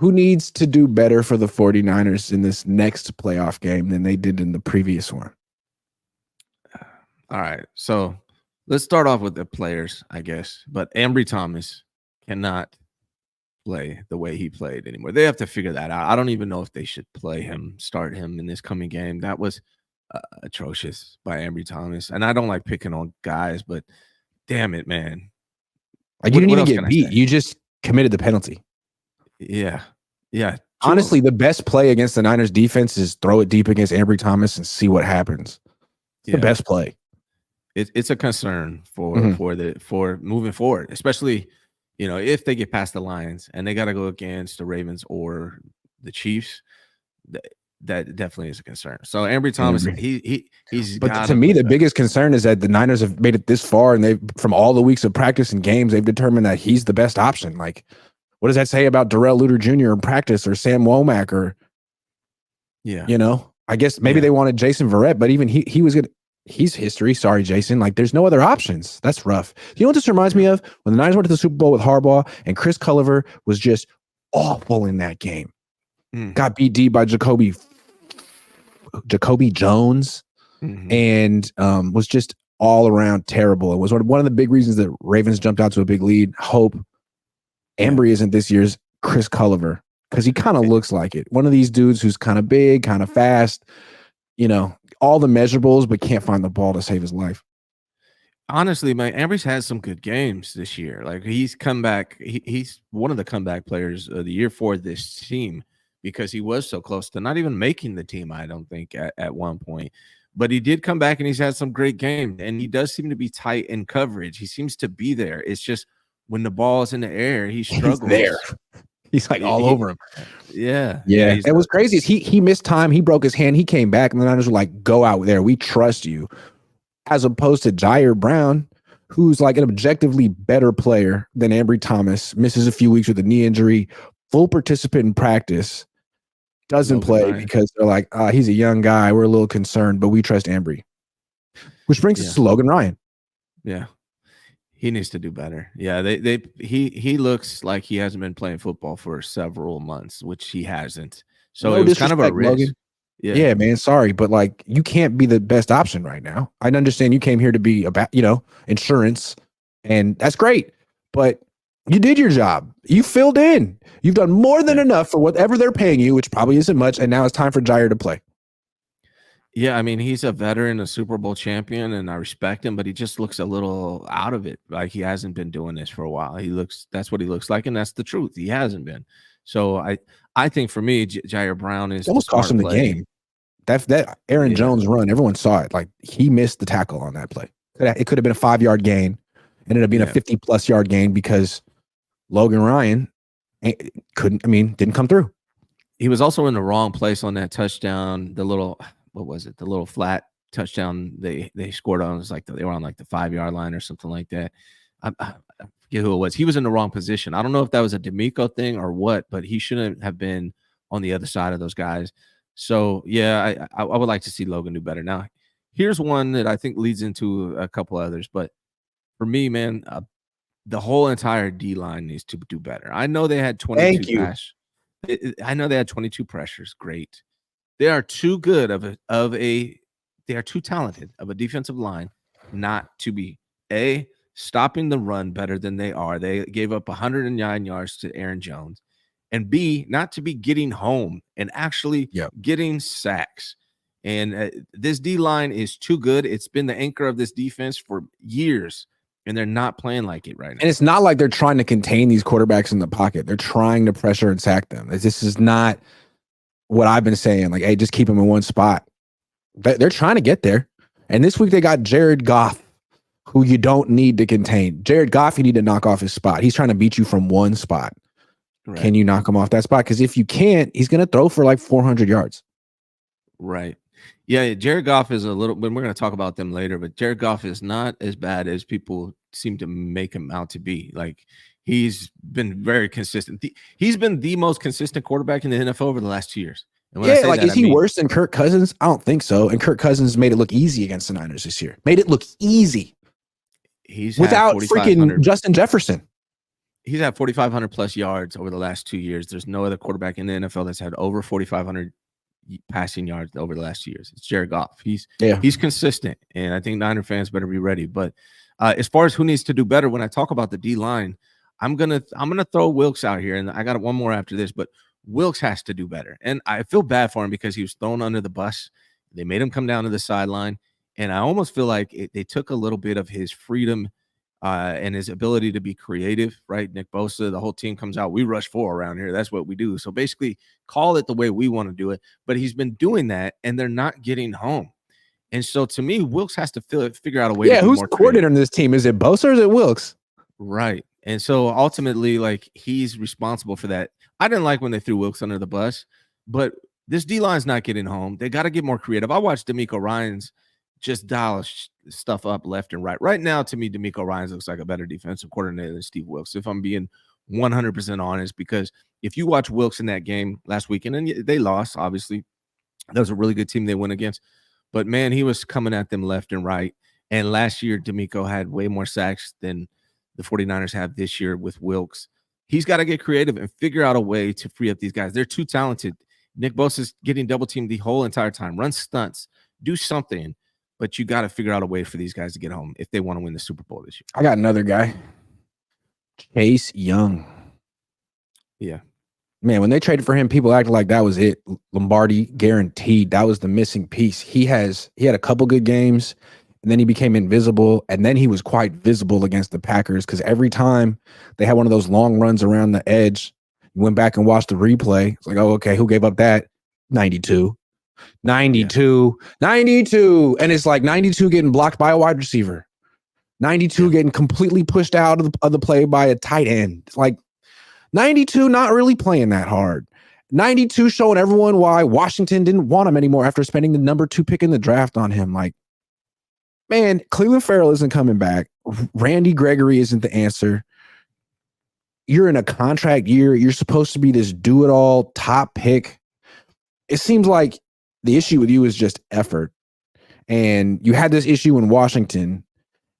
Who needs to do better for the 49ers in this next playoff game than they did in the previous one? All right. So let's start off with the players, I guess. But Ambry Thomas cannot play the way he played anymore. They have to figure that out. I don't even know if they should start him in this coming game. That was atrocious by Ambry Thomas. And I don't like picking on guys, but damn it, man. Like, you didn't even get beat. You just committed the penalty. Yeah. Yeah. Honestly, the best play against the Niners defense is throw it deep against Ambry Thomas and see what happens. It's the best play. It's a concern for moving forward, especially, if they get past the Lions and they got to go against the Ravens or the Chiefs. That definitely is a concern. So Ambry Thomas, he's. But to me, the biggest concern is that the Niners have made it this far, and they've, from all the weeks of practice and games, they've determined that he's the best option. Like, what does that say about Darrell Luter Jr. in practice, or Sam Womack, or I guess maybe they wanted Jason Verrett, but even he was good. He's history. Sorry, Jason. Like, there's no other options. That's rough. You know what this reminds me of? When the Niners went to the Super Bowl with Harbaugh, and Chris Culliver was just awful in that game. Got beat deep by Jacoby Jones, and was just all around terrible. It was one of the big reasons that Ravens jumped out to a big lead. Hope Ambry isn't this year's Chris Culliver, because he kind of looks like it. One of these dudes who's kind of big, kind of fast, all the measurables, but can't find the ball to save his life. Honestly, man, Ambry's had some good games this year. Like, he's come back. He's one of the comeback players of the year for this team, because he was so close to not even making the team, I don't think, at one point. But he did come back, and he's had some great games, and he does seem to be tight in coverage. He seems to be there. It's just when the ball is in the air, he struggles. He's there. He's like all over him. Yeah. It was crazy. He missed time. He broke his hand. He came back, and the Niners were like, go out there. We trust you. As opposed to Jair Brown, who's like an objectively better player than Ambry Thomas, misses a few weeks with a knee injury, full participant in practice, doesn't play because they're like, he's a young guy. We're a little concerned, but we trust Ambry. Which brings us to Logan Ryan. Yeah. He needs to do better. Yeah, he looks like he hasn't been playing football for several months, which he hasn't. So it was kind of a risk. Logan. Yeah, man. Sorry, but like, you can't be the best option right now. I understand you came here to be about, insurance, and that's great. But you did your job. You filled in. You've done more than enough for whatever they're paying you, which probably isn't much. And now it's time for Jair to play. Yeah, I mean, he's a veteran, a Super Bowl champion, and I respect him, but he just looks a little out of it. Like, he hasn't been doing this for a while. That's what he looks like, and that's the truth. He hasn't been. So I think for me, Jair Brown is almost cost him the game. That Aaron Jones run, everyone saw it. Like, he missed the tackle on that play. It could have been a 5-yard gain. Ended up being a 50-plus yard gain because Logan Ryan didn't come through. He was also in the wrong place on that touchdown. The little flat touchdown they scored on, was like they were on like the 5-yard line or something like that. I forget who it was. He was in the wrong position. I don't know if that was a D'Amico thing or what, but he shouldn't have been on the other side of those guys. So yeah, I would like to see Logan do better. Now, here's one that I think leads into a couple others, but for me, man, the whole entire D line needs to do better. I know they had 22 pressures. I know they had 22 pressures. Great. They are too good they are too talented of a defensive line not to be stopping the run better than they are. They gave up 109 yards to Aaron Jones, and B, not to be getting home and actually getting sacks. And this D line is too good. It's been the anchor of this defense for years, and they're not playing like it right now. And it's not like they're trying to contain these quarterbacks in the pocket. They're trying to pressure and sack them. This is not what I've been saying. Like, hey, just keep them in one spot. They're trying to get there. And this week they got Jared Goff, who you don't need to contain. Jared Goff, you need to knock off his spot. He's trying to beat you from one spot. Right. Can you knock him off that spot? Because if you can't, he's going to throw for like 400 yards. Right. Yeah, Jared Goff is a little, but we're going to talk about them later, but Jared Goff is not as bad as people seem to make him out to be. Like, he's been very consistent. He's been the most consistent quarterback in the NFL over the last 2 years. And when I say that, is he worse than Kirk Cousins? I don't think so. And Kirk Cousins made it look easy against the Niners this year. Made it look easy. He's without freaking Justin Jefferson. He's had 4,500 plus yards over the last 2 years. There's no other quarterback in the NFL that's had over 4,500 passing yards over the last 2 years. It's Jared Goff. He's consistent, and I think Niner fans better be ready. But as far as who needs to do better, when I talk about the D line, I'm gonna throw Wilkes out here, and I got one more after this. But Wilkes has to do better, and I feel bad for him because he was thrown under the bus. They made him come down to the sideline, and I almost feel like they took a little bit of his freedom and his ability to be creative, right? Nick Bosa, the whole team comes out. We rush 4 around here. That's what we do. So basically, call it the way we want to do it. But he's been doing that, and they're not getting home. And so to me, Wilkes has to figure out a way. Yeah, who's the coordinator on this team? Is it Bosa or is it Wilkes? Right. And so ultimately, like, he's responsible for that. I didn't like when they threw Wilkes under the bus, but this D-line's not getting home. They got to get more creative. I watched D'Amico Ryans just dial stuff up left and right. Right now, to me, D'Amico Ryans looks like a better defensive coordinator than Steve Wilkes, if I'm being 100% honest, because if you watch Wilkes in that game last weekend, and they lost, obviously, that was a really good team they went against, but man, he was coming at them left and right. And last year, D'Amico had way more sacks than the 49ers have this year with Wilkes. He's got to get creative and figure out a way to free up these guys. They're too talented. Nick Bosa's getting double teamed the whole entire time. Run stunts, do something. But you got to figure out a way for these guys to get home if they want to win the Super Bowl this year. I got another guy, Chase Young. Yeah. Man, when they traded for him, people acted like that was it. Lombardi guaranteed. That was the missing piece. He had a couple good games, and then he became invisible, and then he was quite visible against the Packers because every time they had one of those long runs around the edge, you went back and watched the replay. It's like, oh, okay, who gave up that? 92. 92. And it's like 92 getting blocked by a wide receiver. 92 getting completely pushed out of the play by a tight end. It's like 92 not really playing that hard. 92 showing everyone why Washington didn't want him anymore after spending the number 2 pick in the draft on him. Like, man, Cleveland Farrell isn't coming back. Randy Gregory isn't the answer. You're in a contract year. You're supposed to be this do-it-all top pick. It seems like the issue with you is just effort. And you had this issue in Washington,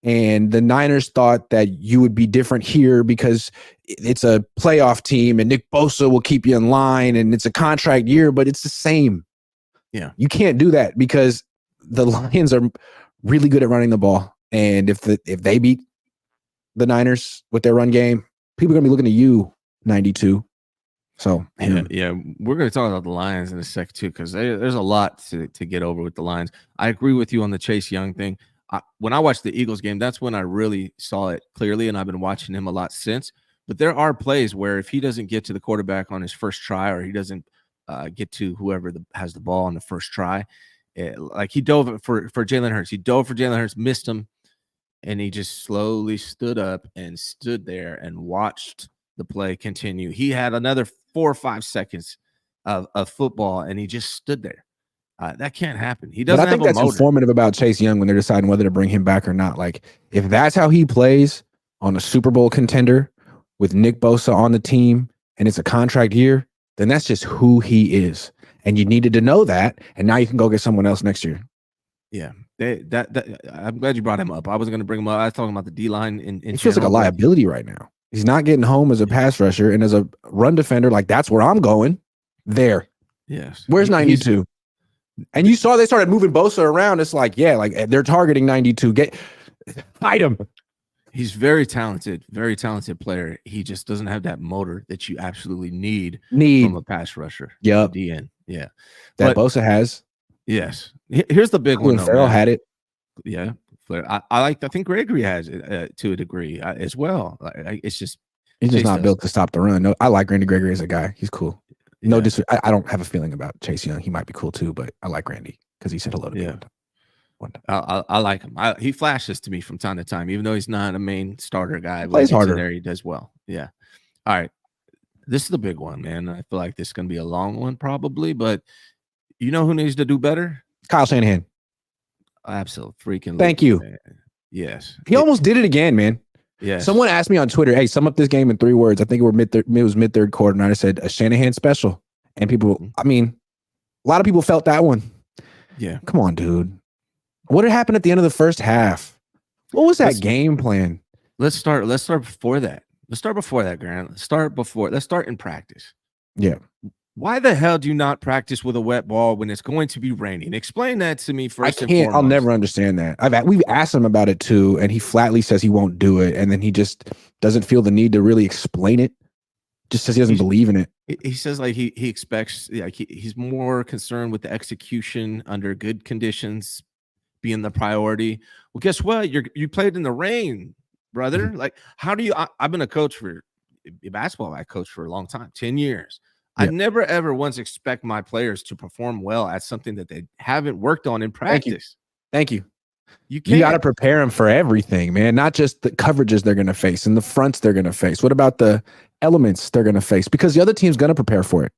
and the Niners thought that you would be different here because it's a playoff team and Nick Bosa will keep you in line and it's a contract year, but it's the same. Yeah. You can't do that because the Lions are really good at running the ball. And if they beat the Niners with their run game, people are going to be looking at you, 92. So yeah, we're going to talk about the Lions in a sec too, because there's a lot to get over with the Lions. I agree with you on the Chase Young thing. When I watched the Eagles game, that's when I really saw it clearly, and I've been watching him a lot since. But there are plays where if he doesn't get to the quarterback on his first try, or he doesn't get to whoever has the ball on the first try, like he dove for Jalen Hurts. He dove for Jalen Hurts, missed him, and he just slowly stood up and stood there and watched the play continue. He had another 4 or 5 seconds of football, and he just stood there. That can't happen. He doesn't. But I think that's informative about Chase Young when they're deciding whether to bring him back or not. Like, if that's how he plays on a Super Bowl contender with Nick Bosa on the team, and it's a contract year, then that's just who he is. And you needed to know that, and now you can go get someone else next year. Yeah, I'm glad you brought him up. I wasn't going to bring him up. I was talking about the D-line. He feels like a liability right now. He's not getting home as a pass rusher, and as a run defender, like, that's where I'm going. There. Yes. Where's 92? And you saw they started moving Bosa around. It's like, yeah, like they're targeting 92. Fight him. He's very talented player. He just doesn't have that motor that you absolutely need from a pass rusher. Yep. DN. Yeah. That Bosa has. Yes. Here's the big one. Farrell had it. Yeah. I think Gregory has it to a degree as well. It's just he's just not built to stop the run. No, I like Randy Gregory as a guy. He's cool. No, I don't have a feeling about Chase Young. He might be cool too, but I like Randy because he said hello to me one time. I like him. He flashes to me from time to time, even though he's not a main starter guy. He plays harder. There, he does well. Yeah. All right. This is the big one, man. I feel like this is going to be a long one probably, but you know who needs to do better? Kyle Shanahan. Absolutely. Freaking. Thank you. Man. Yes. He almost did it again, man. Yeah. Someone asked me on Twitter, hey, sum up this game in 3 words. I think it was mid-third quarter, and I said a Shanahan special. And people, I mean, a lot of people felt that one. Yeah. Come on, dude. What had happened at the end of the first half? What was that game plan? Let's start before that. Let's start before that, Grant. Let's start in practice. Yeah. Why the hell do you not practice with a wet ball when it's going to be raining? Explain that to me first and foremost. I'll never understand that. We've asked him about it too, and he flatly says he won't do it, and then he just doesn't feel the need to really explain it. Just says he doesn't believe in it. He says like he expects, like he's more concerned with the execution under good conditions being the priority. Well, guess what? You played in the rain, brother. Like, how do you? I've been a coach for basketball. I coached for a long time, 10 years. I never ever once expect my players to perform well at something that they haven't worked on in practice. Thank you. You got to prepare them for everything, man. Not just the coverages they're going to face and the fronts they're going to face. What about the elements they're going to face? Because the other team's going to prepare for it.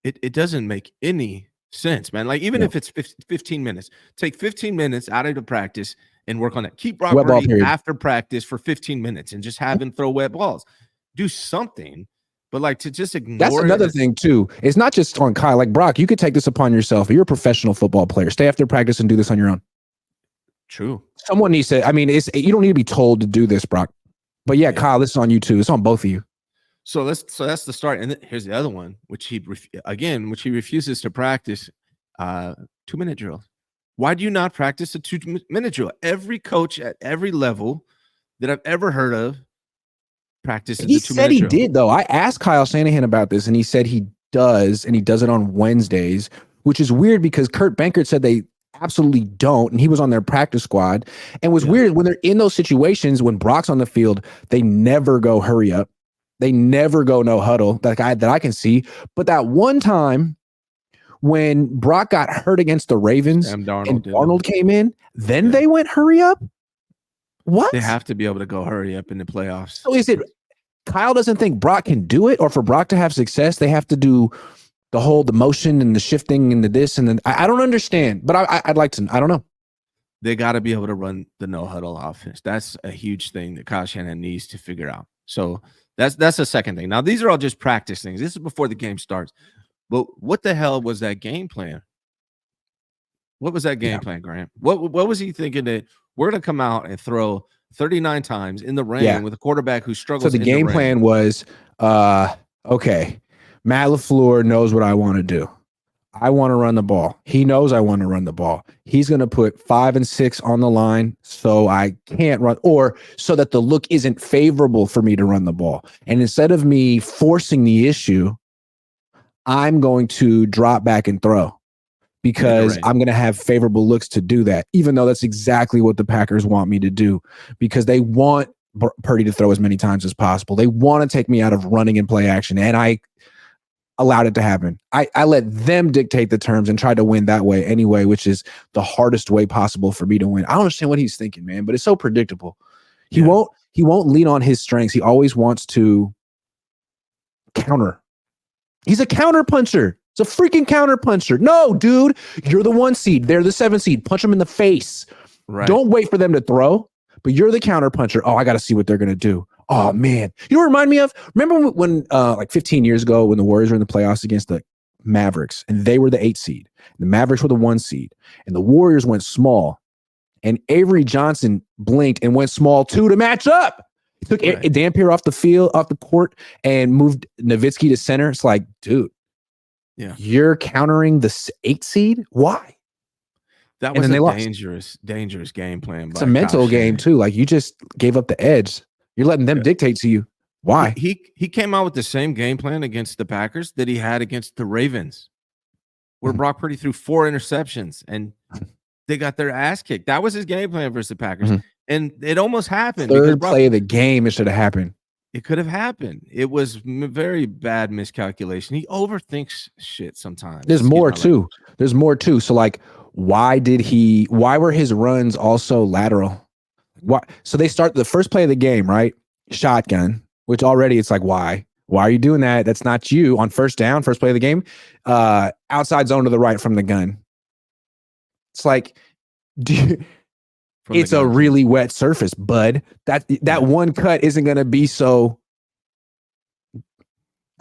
It doesn't make any sense, man. Like, even if it's 15 minutes, take 15 minutes out of the practice and work on it. Keep Brock Purdy after practice for 15 minutes and just have him throw wet balls. Do something. But like, to just ignore that's another thing too. It's not just on Kyle. Like, Brock, you could take this upon yourself. You're a professional football player. Stay after practice and do this on your own. True. Someone needs to. I mean, you don't need to be told to do this, Brock. But yeah, Kyle, this is on you too. It's on both of you. So that's the start. And here's the other one, which he refuses to practice. 2-minute drills. Why do you not practice a 2-minute drill? Every coach at every level that I've ever heard of practices. He said he did, though. I asked Kyle Shanahan about this, and he said he does, and he does it on Wednesdays, which is weird because Kurt Benkert said they absolutely don't, and he was on their practice squad. And was weird when they're in those situations when Brock's on the field, they never go hurry up, they never go no huddle that I can see. But that one time when Brock got hurt against the Ravens and Darnold came in, then they went hurry up. What? They have to be able to go hurry up in the playoffs. So is it Kyle doesn't think Brock can do it, or for Brock to have success, they have to do the motion and the shifting and the this and then I don't understand, but I'd like to. I don't know. They got to be able to run the no huddle offense. That's a huge thing that Kyle Shanahan needs to figure out. So that's the second thing. Now these are all just practice things. This is before the game starts. But what the hell was that game plan? What was that game plan, Grant? What was he thinking that we're going to come out and throw 39 times in the rain with a quarterback who struggles? So the game plan was, okay, Matt LaFleur knows what I want to do. I want to run the ball. He knows I want to run the ball. He's going to put 5 and 6 on the line so I can't run, or so that the look isn't favorable for me to run the ball. And instead of me forcing the issue, I'm going to drop back and throw because I'm going to have favorable looks to do that, even though that's exactly what the Packers want me to do, because they want Purdy to throw as many times as possible. They want to take me out of running and play action, and I allowed it to happen. I let them dictate the terms and try to win that way anyway, which is the hardest way possible for me to win. I don't understand what he's thinking, man, but it's so predictable. He won't lean on his strengths. He always wants to counter. He's a counter puncher. It's a freaking counter puncher. No, dude, you're the 1 seed. They're the 7 seed. Punch them in the face. Right. Don't wait for them to throw, but you're the counter puncher. Oh, I got to see what they're going to do. Oh, man. You know what remind me of? Remember when like 15 years ago when the Warriors were in the playoffs against the Mavericks and they were the 8 seed. The Mavericks were the 1 seed and the Warriors went small and Avery Johnson blinked and went small too to match up. He took Dampier off the field, off the court, and moved Nowitzki to center. It's like, dude, you're countering the 8 seed? Why? That was a dangerous game plan. It's a mental game too. Like, you just gave up the edge. You're letting them dictate to you. Why? He came out with the same game plan against the Packers that he had against the Ravens, where Brock Purdy threw 4 interceptions and they got their ass kicked. That was his game plan versus the Packers. And it almost happened. Third play of the game, it should have happened. It could have happened. It was very bad miscalculation. He overthinks shit sometimes. There's more too. There's more too. So like, why were his runs also lateral? Why? So they start the first play of the game, right? Shotgun, which already it's like, why? Why are you doing that? That's not you on first down, first play of the game. Outside zone to the right from the gun. It's like, it's a really wet surface, bud. That one cut isn't going to be so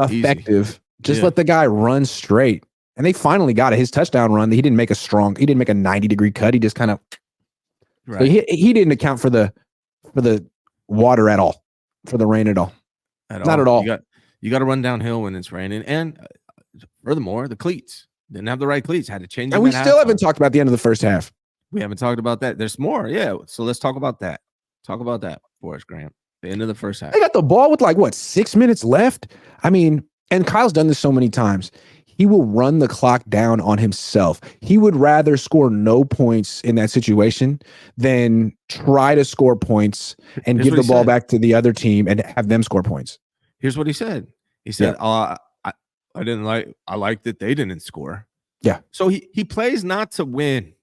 effective. Just let the guy run straight. And they finally got it. His touchdown run, he didn't make a 90-degree cut. He just kind of, so he didn't account for the water at all. for the rain at all. At Not all. at all. You got to run downhill when it's raining. And furthermore, the cleats didn't have the right cleats. Had to change them. And we at still halftime. haven't talked about the end of the first half. We haven't talked about that. There's more. Yeah. So let's talk about that. Talk about that for us, Grant. The end of the first half. They got the ball with like, what, 6 minutes left? I mean, and Kyle's done this so many times. He will run the clock down on himself. He would rather score no points in that situation than try to score points and give the ball back to the other team and have them score points. Here's what he said. He said, I like that they didn't score. Yeah. So he plays not to win.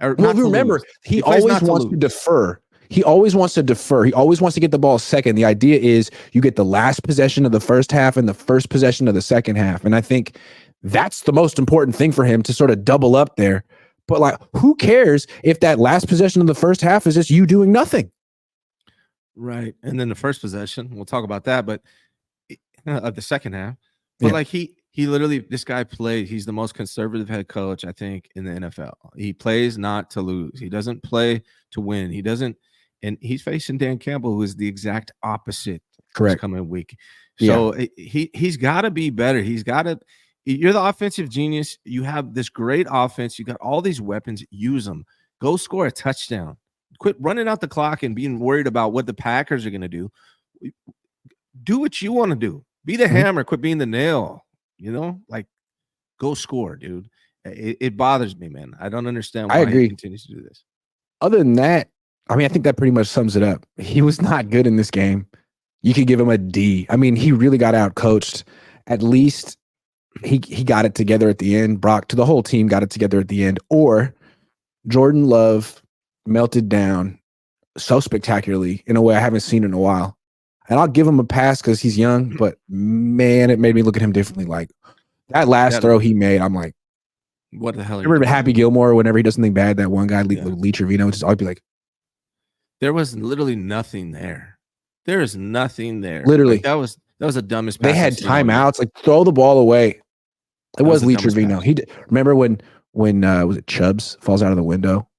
Well, remember, he always wants to defer. He always wants to defer. He always wants to get the ball second. The idea is you get the last possession of the first half and the first possession of the second half. And I think that's the most important thing for him to sort of double up there. But like, who cares if that last possession of the first half is just you doing nothing? Right. And then the first possession, we'll talk about that, but of the second half. But like he literally, this guy played, he's the most conservative head coach, I think, in the NFL. He plays not to lose. He doesn't play to win. He doesn't. And he's facing Dan Campbell, who is the exact opposite. Correct. Coming week. So he's got to be better. He's got to. You're the offensive genius. You have this great offense. You got all these weapons. Use them. Go score a touchdown. Quit running out the clock and being worried about what the Packers are going to do. Do what you want to do. Be the hammer. Quit being the nail. You know, like go score, dude. It bothers me, man. I don't understand why he continues to do this. Other than that, I mean, I think that pretty much sums it up. He was not good in this game. You could give him a D. I mean, he really got out coached. At least he got it together at the end. Brock, to the whole team, got it together at the end. Or Jordan Love melted down so spectacularly in a way I haven't seen in a while. And I'll give him a pass because he's young, but man, it made me look at him differently. Like that last throw he made, I'm like, what the hell? Remember Happy Gilmore whenever he does something bad, that one guy, Lee Trevino, just I'd be like, there was literally nothing there. There is nothing there. Literally. Like, that was the dumbest pass. They had timeouts, like throw the ball away. It was Lee Trevino. He remember when was it Chubbs falls out of the window?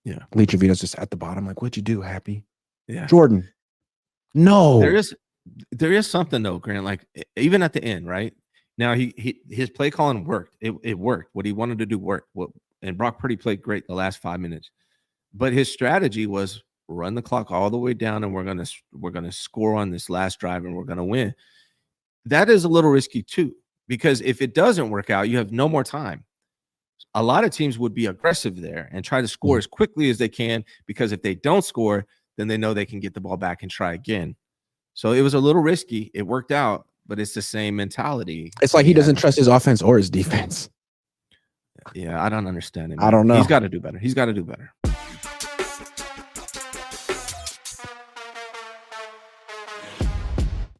Yeah. Lee Trevino's just at the bottom. Like, what'd you do, Happy? Yeah. Jordan. No. There is something though, Grant. Like even at the end, right? Now his play calling worked. It worked. What he wanted to do worked. And Brock Purdy played great the last 5 minutes. But his strategy was run the clock all the way down, and we're gonna score on this last drive, and we're gonna win. That is a little risky too, because if it doesn't work out, you have no more time. A lot of teams would be aggressive there and try to score as quickly as they can, because if they don't score, then they know they can get the ball back and try again. So it was a little risky. It worked out, but it's the same mentality. It's like he doesn't trust his offense or his defense. Yeah, I don't understand him. I don't know. He's got to do better.